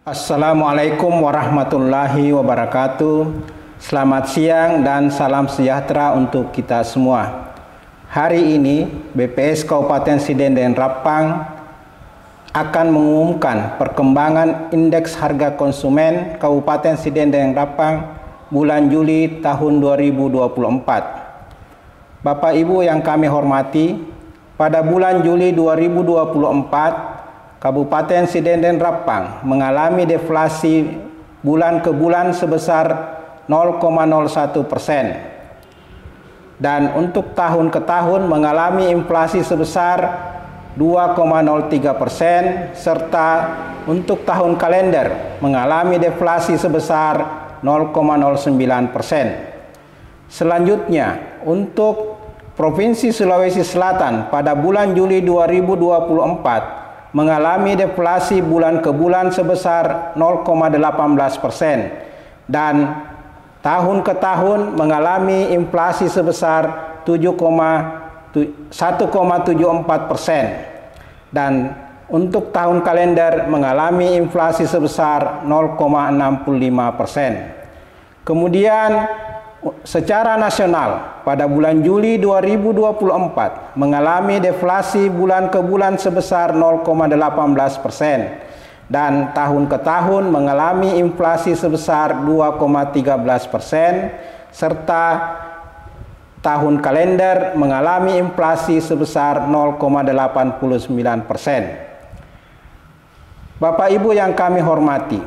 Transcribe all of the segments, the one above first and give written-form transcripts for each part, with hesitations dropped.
Assalamualaikum warahmatullahi wabarakatuh. Selamat siang dan salam sejahtera untuk kita semua. Hari ini BPS Kabupaten Sidendeng Rapang akan mengumumkan perkembangan indeks harga konsumen Kabupaten Sidendeng Rapang bulan Juli tahun 2024. Bapak Ibu yang kami hormati, pada bulan Juli 2024 Kabupaten Sidendeng Rapang mengalami deflasi bulan ke bulan sebesar 0,01% dan untuk tahun ke tahun mengalami inflasi sebesar 2,03% serta untuk tahun kalender mengalami deflasi sebesar 0,09%. Selanjutnya, untuk Provinsi Sulawesi Selatan pada bulan Juli 2024 mengalami deflasi bulan ke bulan sebesar 0,18% dan tahun ke tahun mengalami inflasi sebesar 1,74% dan untuk tahun kalender mengalami inflasi sebesar 0,65%. Kemudian secara nasional pada bulan Juli 2024 mengalami deflasi bulan ke bulan sebesar 0,18% dan tahun ke tahun mengalami inflasi sebesar 2,13% serta tahun kalender mengalami inflasi sebesar 0,89%. Bapak Ibu yang kami hormati,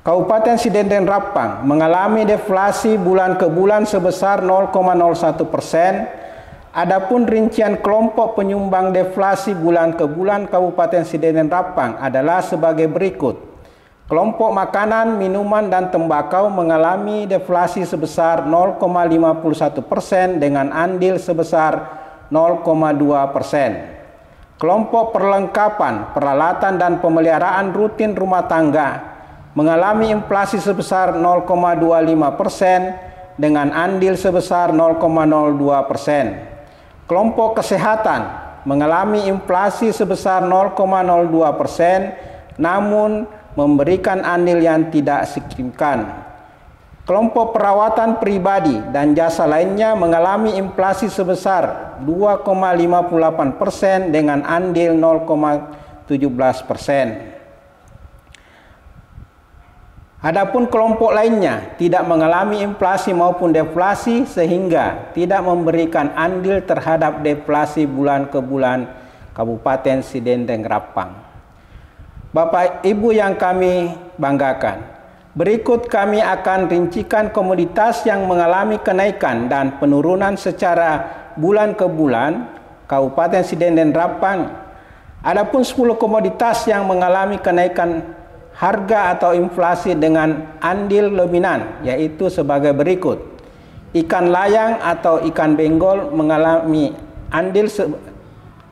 Kabupaten Sidendeng Rapang mengalami deflasi bulan ke bulan sebesar 0,01%. Adapun rincian kelompok penyumbang deflasi bulan ke bulan Kabupaten Sidendeng Rapang adalah sebagai berikut. Kelompok makanan, minuman, dan tembakau mengalami deflasi sebesar 0,51% dengan andil sebesar 0,2%. Kelompok perlengkapan, peralatan, dan pemeliharaan rutin rumah tangga mengalami inflasi sebesar 0,25% dengan andil sebesar 0,02%. Kelompok kesehatan mengalami inflasi sebesar 0,02% namun memberikan andil yang tidak signifikan. Kelompok perawatan pribadi dan jasa lainnya mengalami inflasi sebesar 2,58% dengan andil 0,17%. Adapun kelompok lainnya tidak mengalami inflasi maupun deflasi sehingga tidak memberikan andil terhadap deflasi bulan ke bulan Kabupaten Sidendeng Rapang. Bapak Ibu yang kami banggakan, berikut kami akan rincikan komoditas yang mengalami kenaikan dan penurunan secara bulan ke bulan Kabupaten Sidendeng Rapang. Adapun 10 komoditas yang mengalami kenaikan harga atau inflasi dengan andil dominan yaitu sebagai berikut. Ikan layang atau ikan benggol mengalami andil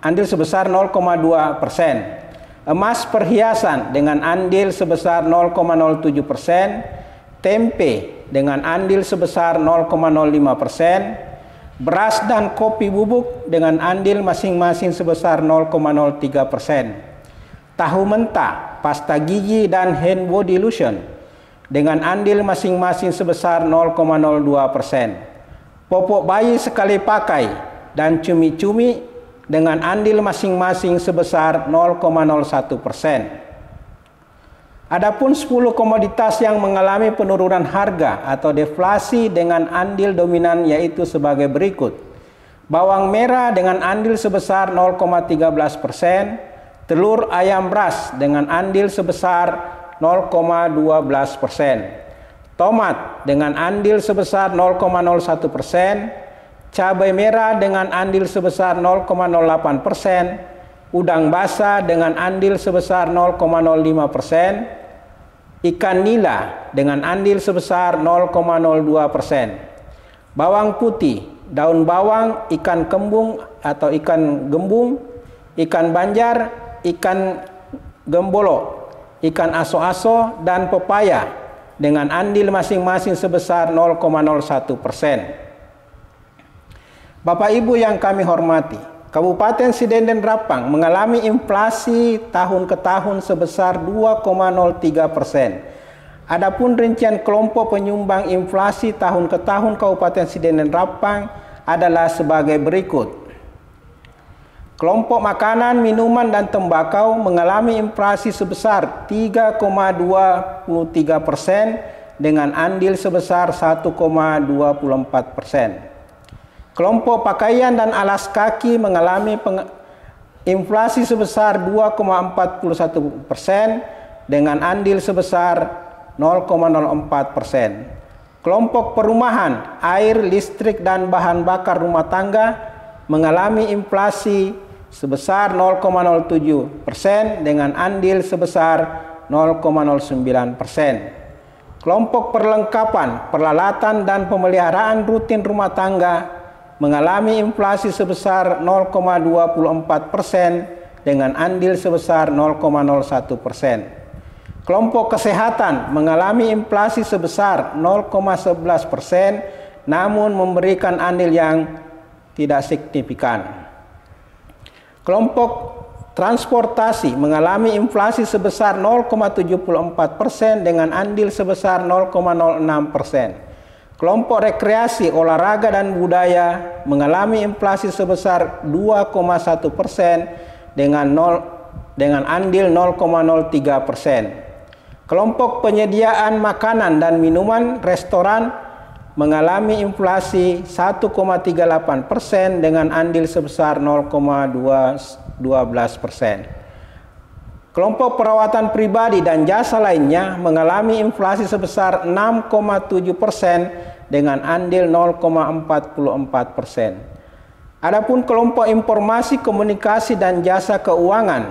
sebesar 0,2%. Emas perhiasan dengan andil sebesar 0,07%. Tempe dengan andil sebesar 0,05%. Beras dan kopi bubuk dengan andil masing-masing sebesar 0,03%. Tahu mentah, pasta gigi, dan hand body lotion dengan andil masing-masing sebesar 0,02%. Popok bayi sekali pakai dan cumi-cumi dengan andil masing-masing sebesar 0,01%. Adapun 10 komoditas yang mengalami penurunan harga atau deflasi dengan andil dominan yaitu sebagai berikut. Bawang merah dengan andil sebesar 0,13%. Telur ayam ras dengan andil sebesar 0,12%. Tomat dengan andil sebesar 0,01%. Cabai merah dengan andil sebesar 0,08%. Udang basah dengan andil sebesar 0,05%. Ikan nila dengan andil sebesar 0,02%. Bawang putih, daun bawang, ikan kembung atau ikan gembung, ikan banjar, ikan gembolo, ikan aso-aso, dan pepaya dengan andil masing-masing sebesar 0,01%. Bapak Ibu yang kami hormati, Kabupaten Sidenden Rapang mengalami inflasi tahun ke tahun sebesar 2,03%. Adapun rincian kelompok penyumbang inflasi tahun ke tahun Kabupaten Sidenden Rapang adalah sebagai berikut. Kelompok makanan, minuman, dan tembakau mengalami inflasi sebesar 3,23% dengan andil sebesar 1,24%. Kelompok pakaian dan alas kaki mengalami inflasi sebesar 2,41% dengan andil sebesar 0,04%. Kelompok perumahan, air, listrik, dan bahan bakar rumah tangga mengalami inflasi sebesar 0,07% dengan andil sebesar 0,09%. Kelompok perlengkapan, peralatan, dan pemeliharaan rutin rumah tangga mengalami inflasi sebesar 0,24% dengan andil sebesar 0,01%. Kelompok kesehatan mengalami inflasi sebesar 0,11% namun memberikan andil yang tidak signifikan. Kelompok transportasi mengalami inflasi sebesar 0,74% dengan andil sebesar 0,06%. Kelompok rekreasi, olahraga, dan budaya mengalami inflasi sebesar 2,1% dengan andil 0,03%. Kelompok penyediaan makanan dan minuman restoran mengalami inflasi 1,38% dengan andil sebesar 0,12%. Kelompok perawatan pribadi dan jasa lainnya mengalami inflasi sebesar 6,7% dengan andil 0,44%. Adapun kelompok informasi, komunikasi, dan jasa keuangan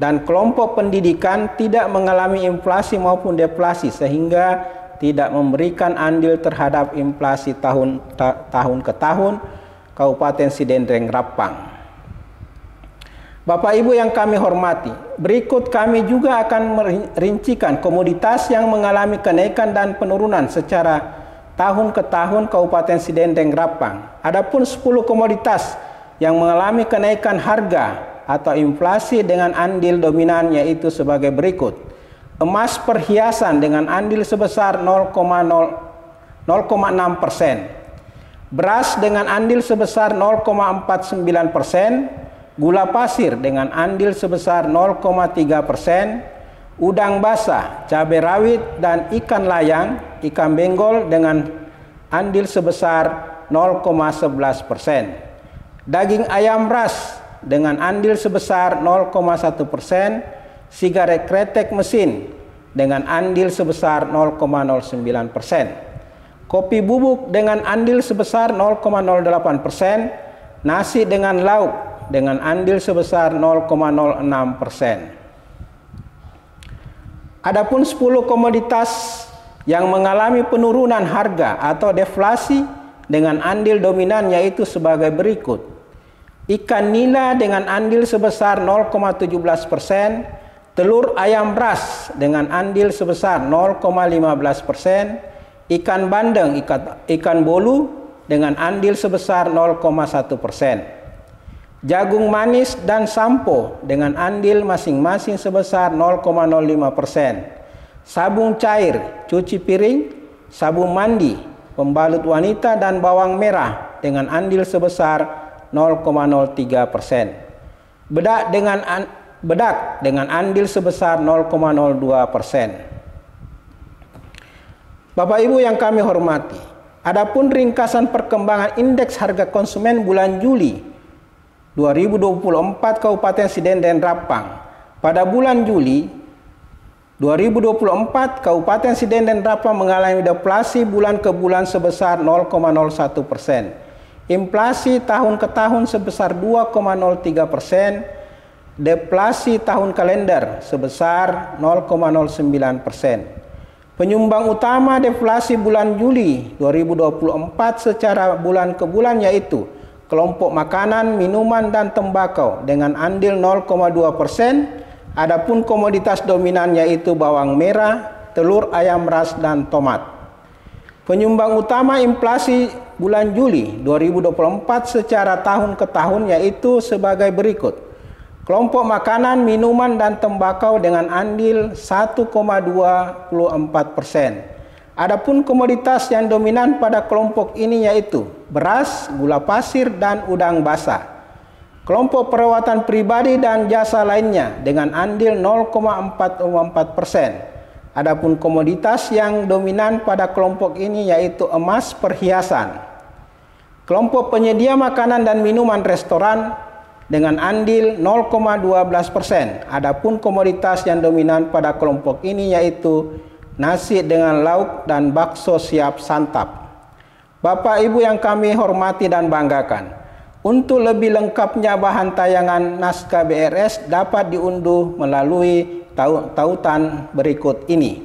dan kelompok pendidikan tidak mengalami inflasi maupun deflasi sehingga tidak memberikan andil terhadap inflasi tahun ke tahun Kabupaten Sidenden Rapang. Bapak Ibu yang kami hormati, berikut kami juga akan merincikan komoditas yang mengalami kenaikan dan penurunan secara tahun ke tahun Kabupaten Sidenden Rapang. Adapun 10 komoditas yang mengalami kenaikan harga atau inflasi dengan andil dominan yaitu sebagai berikut. Emas perhiasan dengan andil sebesar 0,06%. Beras dengan andil sebesar 0,49%. Gula pasir dengan andil sebesar 0,3%, udang basah, cabai rawit, dan ikan layang, ikan benggol dengan andil sebesar 0,11%. Daging ayam ras dengan andil sebesar 0,1%, sigaret kretek mesin dengan andil sebesar 0,09%. Kopi bubuk dengan andil sebesar 0,08%, nasi dengan lauk dengan andil sebesar 0,06%. Adapun 10 komoditas yang mengalami penurunan harga atau deflasi dengan andil dominan yaitu sebagai berikut. Ikan nila dengan andil sebesar 0,17%, telur ayam ras dengan andil sebesar 0,15%, ikan bandeng, ikan bolu dengan andil sebesar 0,1%. Jagung manis dan sampo dengan andil masing-masing sebesar 0,05%. Sabun cair, cuci piring, sabun mandi, pembalut wanita, dan bawang merah dengan andil sebesar 0,03%. Bedak dengan andil sebesar 0,02%. Bapak Ibu yang kami hormati, adapun ringkasan perkembangan indeks harga konsumen bulan Juli 2024 Kabupaten Sidenden Rapang. Pada bulan Juli 2024, Kabupaten Sidenden Rapang mengalami deflasi bulan ke bulan sebesar 0,01%. Inflasi tahun ke tahun sebesar 2,03%. Deflasi tahun kalender sebesar 0,09%. Penyumbang utama deflasi bulan Juli 2024 secara bulan ke bulan yaitu kelompok makanan, minuman, dan tembakau dengan andil 0,2%. Adapun komoditas dominan yaitu bawang merah, telur ayam ras, dan tomat. Penyumbang utama inflasi bulan Juli 2024 secara tahun ke tahun yaitu sebagai berikut. Kelompok makanan, minuman, dan tembakau dengan andil 1,24%. Adapun komoditas yang dominan pada kelompok ini yaitu beras, gula pasir, dan udang basah. Kelompok perawatan pribadi dan jasa lainnya dengan andil 0,44%. Adapun komoditas yang dominan pada kelompok ini yaitu emas, perhiasan. Kelompok penyedia makanan dan minuman restoran dengan andil 0,12%. Adapun komoditas yang dominan pada kelompok ini yaitu nasi dengan lauk dan bakso siap santap. Bapak Ibu yang kami hormati dan banggakan, untuk lebih lengkapnya bahan tayangan naskah BRS dapat diunduh melalui tautan berikut ini.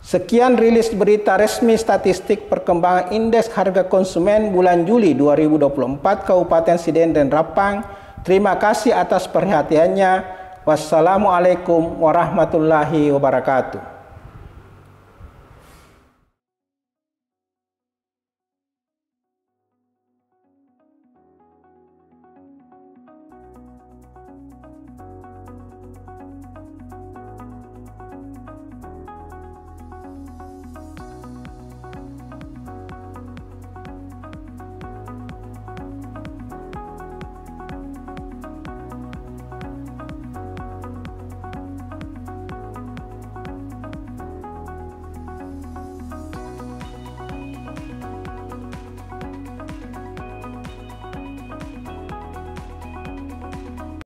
Sekian rilis berita resmi statistik perkembangan indeks harga konsumen bulan Juli 2024 Kabupaten Siden dan Rapang. Terima kasih atas perhatiannya. Wassalamualaikum warahmatullahi wabarakatuh.